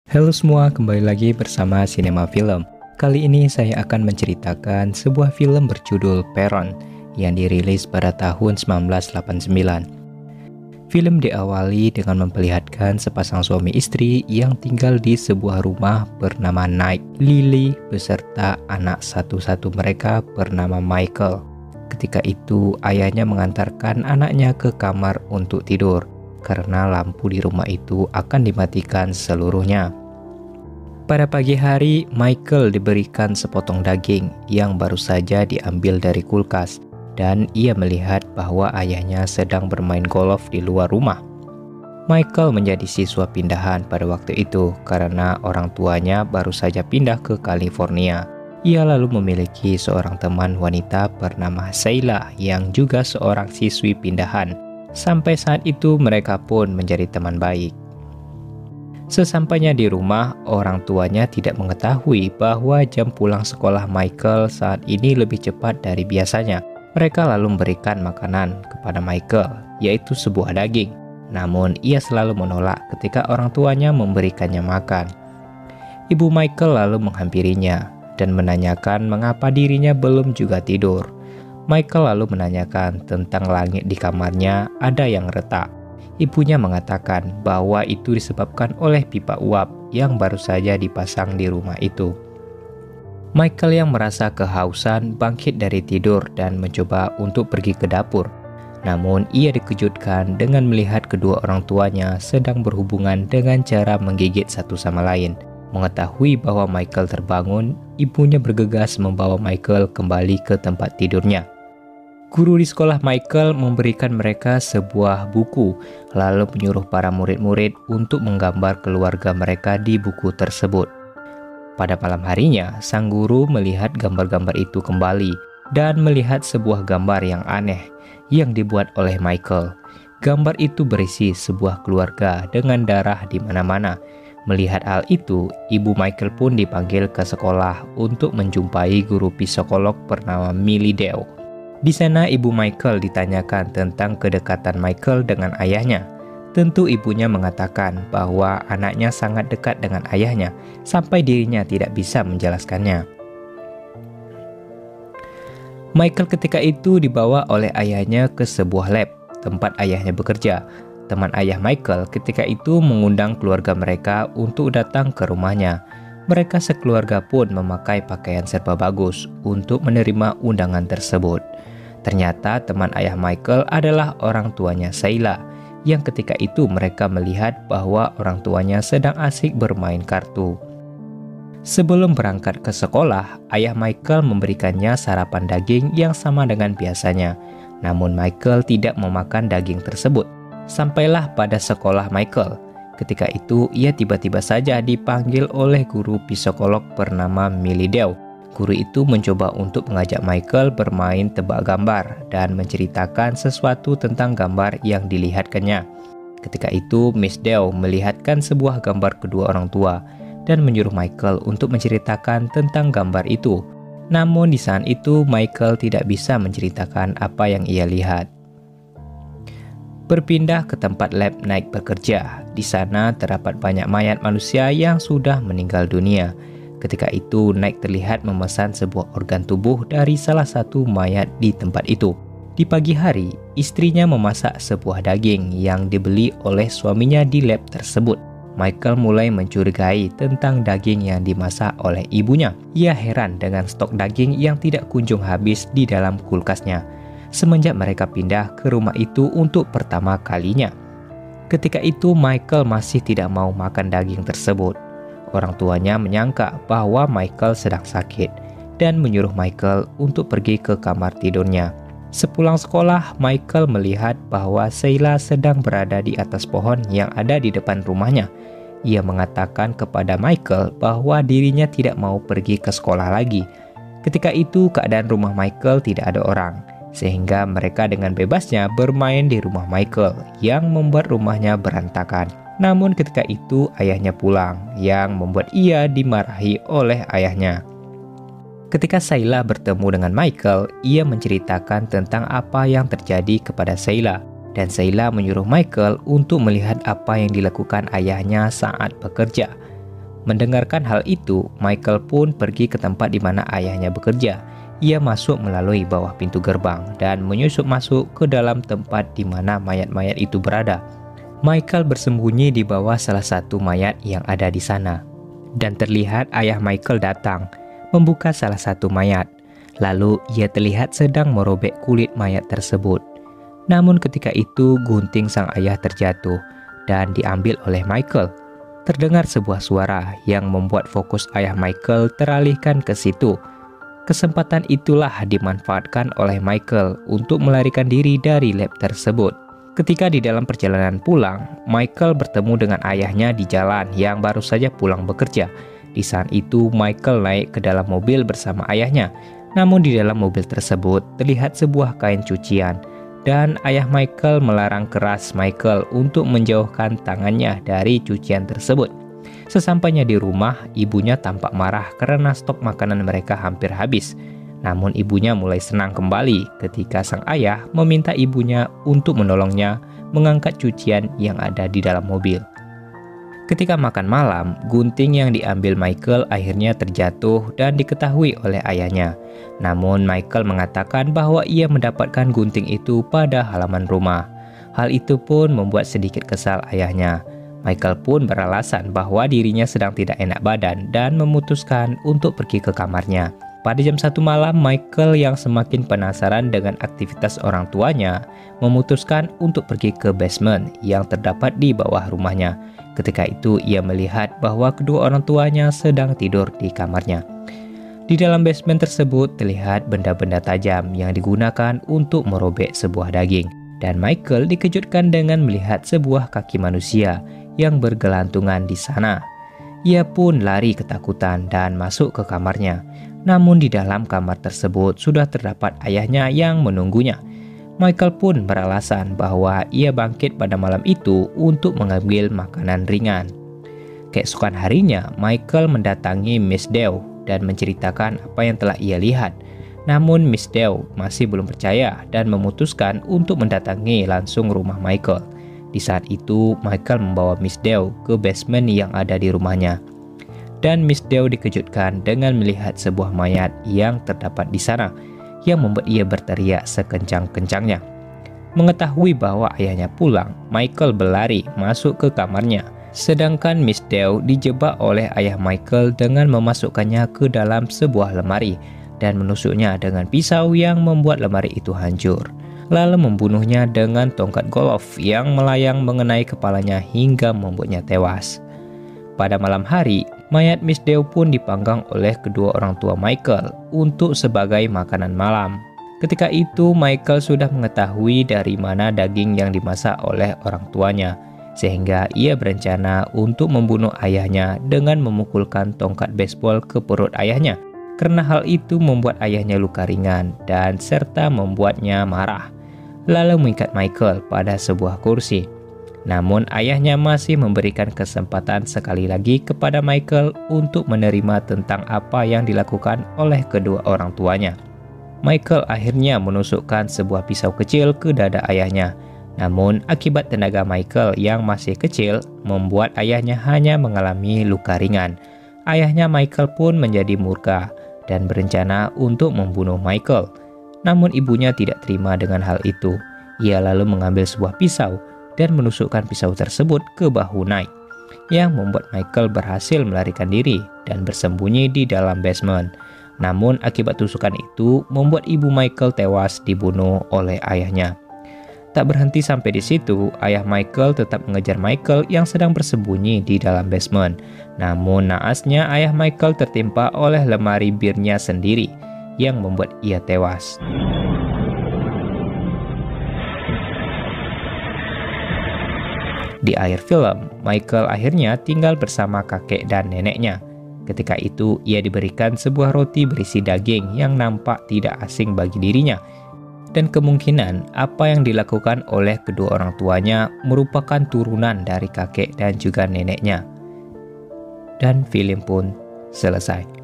Halo semua, kembali lagi bersama Cinema Film. Kali ini saya akan menceritakan sebuah film berjudul Peron yang dirilis pada tahun 1989. Film diawali dengan memperlihatkan sepasang suami istri yang tinggal di sebuah rumah bernama Night, Lily beserta anak satu-satu mereka bernama Michael. Ketika itu ayahnya mengantarkan anaknya ke kamar untuk tidur karena lampu di rumah itu akan dimatikan seluruhnya. Pada pagi hari, Michael diberikan sepotong daging yang baru saja diambil dari kulkas dan ia melihat bahwa ayahnya sedang bermain golf di luar rumah. Michael menjadi siswa pindahan pada waktu itu karena orang tuanya baru saja pindah ke California. Ia lalu memiliki seorang teman wanita bernama Sheila yang juga seorang siswi pindahan. Sampai saat itu mereka pun menjadi teman baik. Sesampainya di rumah, orang tuanya tidak mengetahui bahwa jam pulang sekolah Michael saat ini lebih cepat dari biasanya. Mereka lalu memberikan makanan kepada Michael, yaitu sebuah daging. Namun ia selalu menolak ketika orang tuanya memberikannya makan. Ibu Michael lalu menghampirinya dan menanyakan mengapa dirinya belum juga tidur. Michael lalu menanyakan tentang langit di kamarnya ada yang retak. Ibunya mengatakan bahwa itu disebabkan oleh pipa uap yang baru saja dipasang di rumah itu. Michael yang merasa kehausan bangkit dari tidur dan mencoba untuk pergi ke dapur. Namun ia dikejutkan dengan melihat kedua orang tuanya sedang berhubungan dengan cara menggigit satu sama lain. Mengetahui bahwa Michael terbangun, ibunya bergegas membawa Michael kembali ke tempat tidurnya. Guru di sekolah Michael memberikan mereka sebuah buku, lalu menyuruh para murid-murid untuk menggambar keluarga mereka di buku tersebut. Pada malam harinya, sang guru melihat gambar-gambar itu kembali dan melihat sebuah gambar yang aneh yang dibuat oleh Michael. Gambar itu berisi sebuah keluarga dengan darah di mana-mana. Melihat hal itu, ibu Michael pun dipanggil ke sekolah untuk menjumpai guru psikolog bernama Millie Dale. Di sana ibu Michael ditanyakan tentang kedekatan Michael dengan ayahnya. Tentu ibunya mengatakan bahwa anaknya sangat dekat dengan ayahnya sampai dirinya tidak bisa menjelaskannya. Michael ketika itu dibawa oleh ayahnya ke sebuah lab tempat ayahnya bekerja. Teman ayah Michael ketika itu mengundang keluarga mereka untuk datang ke rumahnya. Mereka sekeluarga pun memakai pakaian serba bagus untuk menerima undangan tersebut. Ternyata teman ayah Michael adalah orang tuanya Sheila, yang ketika itu mereka melihat bahwa orang tuanya sedang asik bermain kartu. Sebelum berangkat ke sekolah, ayah Michael memberikannya sarapan daging yang sama dengan biasanya. Namun Michael tidak memakan daging tersebut. Sampailah pada sekolah Michael. Ketika itu ia tiba-tiba saja dipanggil oleh guru psikolog bernama Millie Dale. Guru itu mencoba untuk mengajak Michael bermain tebak gambar dan menceritakan sesuatu tentang gambar yang dilihatkannya. Ketika itu Miss Dale melihatkan sebuah gambar kedua orang tua dan menyuruh Michael untuk menceritakan tentang gambar itu. Namun di saat itu Michael tidak bisa menceritakan apa yang ia lihat. Berpindah ke tempat lab Night bekerja. Di sana terdapat banyak mayat manusia yang sudah meninggal dunia. Ketika itu, Night terlihat memesan sebuah organ tubuh dari salah satu mayat di tempat itu. Di pagi hari, istrinya memasak sebuah daging yang dibeli oleh suaminya di lab tersebut. Michael mulai mencurigai tentang daging yang dimasak oleh ibunya. Ia heran dengan stok daging yang tidak kunjung habis di dalam kulkasnya semenjak mereka pindah ke rumah itu untuk pertama kalinya. Ketika itu, Michael masih tidak mau makan daging tersebut. Orang tuanya menyangka bahwa Michael sedang sakit dan menyuruh Michael untuk pergi ke kamar tidurnya. Sepulang sekolah, Michael melihat bahwa Sheila sedang berada di atas pohon yang ada di depan rumahnya. Ia mengatakan kepada Michael bahwa dirinya tidak mau pergi ke sekolah lagi. Ketika itu keadaan rumah Michael tidak ada orang, sehingga mereka dengan bebasnya bermain di rumah Michael yang membuat rumahnya berantakan. Namun ketika itu ayahnya pulang yang membuat ia dimarahi oleh ayahnya. Ketika Sheila bertemu dengan Michael, ia menceritakan tentang apa yang terjadi kepada Sheila. Dan Sheila menyuruh Michael untuk melihat apa yang dilakukan ayahnya saat bekerja. Mendengarkan hal itu, Michael pun pergi ke tempat di mana ayahnya bekerja. Ia masuk melalui bawah pintu gerbang dan menyusup masuk ke dalam tempat di mana mayat-mayat itu berada. Michael bersembunyi di bawah salah satu mayat yang ada di sana. Dan terlihat ayah Michael datang, membuka salah satu mayat. Lalu ia terlihat sedang merobek kulit mayat tersebut. Namun ketika itu gunting sang ayah terjatuh dan diambil oleh Michael. Terdengar sebuah suara yang membuat fokus ayah Michael teralihkan ke situ. Kesempatan itulah dimanfaatkan oleh Michael untuk melarikan diri dari lab tersebut. Ketika di dalam perjalanan pulang, Michael bertemu dengan ayahnya di jalan yang baru saja pulang bekerja. Di saat itu Michael naik ke dalam mobil bersama ayahnya. Namun di dalam mobil tersebut terlihat sebuah kain cucian. Dan ayah Michael melarang keras Michael untuk menjauhkan tangannya dari cucian tersebut. Sesampainya di rumah, ibunya tampak marah karena stok makanan mereka hampir habis. Namun ibunya mulai senang kembali ketika sang ayah meminta ibunya untuk menolongnya mengangkat cucian yang ada di dalam mobil. Ketika makan malam, gunting yang diambil Michael akhirnya terjatuh dan diketahui oleh ayahnya. Namun Michael mengatakan bahwa ia mendapatkan gunting itu pada halaman rumah. Hal itu pun membuat sedikit kesal ayahnya. Michael pun beralasan bahwa dirinya sedang tidak enak badan dan memutuskan untuk pergi ke kamarnya. Pada jam 1 malam, Michael yang semakin penasaran dengan aktivitas orang tuanya memutuskan untuk pergi ke basement yang terdapat di bawah rumahnya. Ketika itu ia melihat bahwa kedua orang tuanya sedang tidur di kamarnya. Di dalam basement tersebut terlihat benda-benda tajam yang digunakan untuk merobek sebuah daging. Dan Michael dikejutkan dengan melihat sebuah kaki manusia yang bergelantungan di sana. Ia pun lari ketakutan dan masuk ke kamarnya. Namun di dalam kamar tersebut sudah terdapat ayahnya yang menunggunya. Michael pun beralasan bahwa ia bangkit pada malam itu untuk mengambil makanan ringan. Keesokan harinya, Michael mendatangi Miss Dew dan menceritakan apa yang telah ia lihat. Namun Miss Dew masih belum percaya dan memutuskan untuk mendatangi langsung rumah Michael. Di saat itu, Michael membawa Miss Dew ke basement yang ada di rumahnya. Dan Miss Dew dikejutkan dengan melihat sebuah mayat yang terdapat di sana, yang membuat ia berteriak sekencang-kencangnya. Mengetahui bahwa ayahnya pulang, Michael berlari masuk ke kamarnya. Sedangkan Miss Dew dijebak oleh ayah Michael dengan memasukkannya ke dalam sebuah lemari dan menusuknya dengan pisau yang membuat lemari itu hancur. Lalu membunuhnya dengan tongkat golf yang melayang mengenai kepalanya hingga membuatnya tewas. Pada malam hari, mayat Miss Dew pun dipanggang oleh kedua orang tua Michael untuk sebagai makanan malam. Ketika itu Michael sudah mengetahui dari mana daging yang dimasak oleh orang tuanya, sehingga ia berencana untuk membunuh ayahnya dengan memukulkan tongkat baseball ke perut ayahnya. Karena hal itu membuat ayahnya luka ringan dan serta membuatnya marah. Lalu mengikat Michael pada sebuah kursi. Namun ayahnya masih memberikan kesempatan sekali lagi kepada Michael untuk menerima tentang apa yang dilakukan oleh kedua orang tuanya. Michael akhirnya menusukkan sebuah pisau kecil ke dada ayahnya. Namun akibat tenaga Michael yang masih kecil membuat ayahnya hanya mengalami luka ringan. Ayahnya Michael pun menjadi murka dan berencana untuk membunuh Michael. Namun ibunya tidak terima dengan hal itu. Ia lalu mengambil sebuah pisau dan menusukkan pisau tersebut ke bahu Knight, yang membuat Michael berhasil melarikan diri dan bersembunyi di dalam basement. Namun akibat tusukan itu membuat ibu Michael tewas dibunuh oleh ayahnya. Tak berhenti sampai di situ, ayah Michael tetap mengejar Michael yang sedang bersembunyi di dalam basement. Namun naasnya ayah Michael tertimpa oleh lemari birnya sendiri yang membuat ia tewas. Di akhir film, Michael akhirnya tinggal bersama kakek dan neneknya. Ketika itu, ia diberikan sebuah roti berisi daging yang nampak tidak asing bagi dirinya. Dan kemungkinan apa yang dilakukan oleh kedua orang tuanya merupakan turunan dari kakek dan juga neneknya. Dan film pun selesai.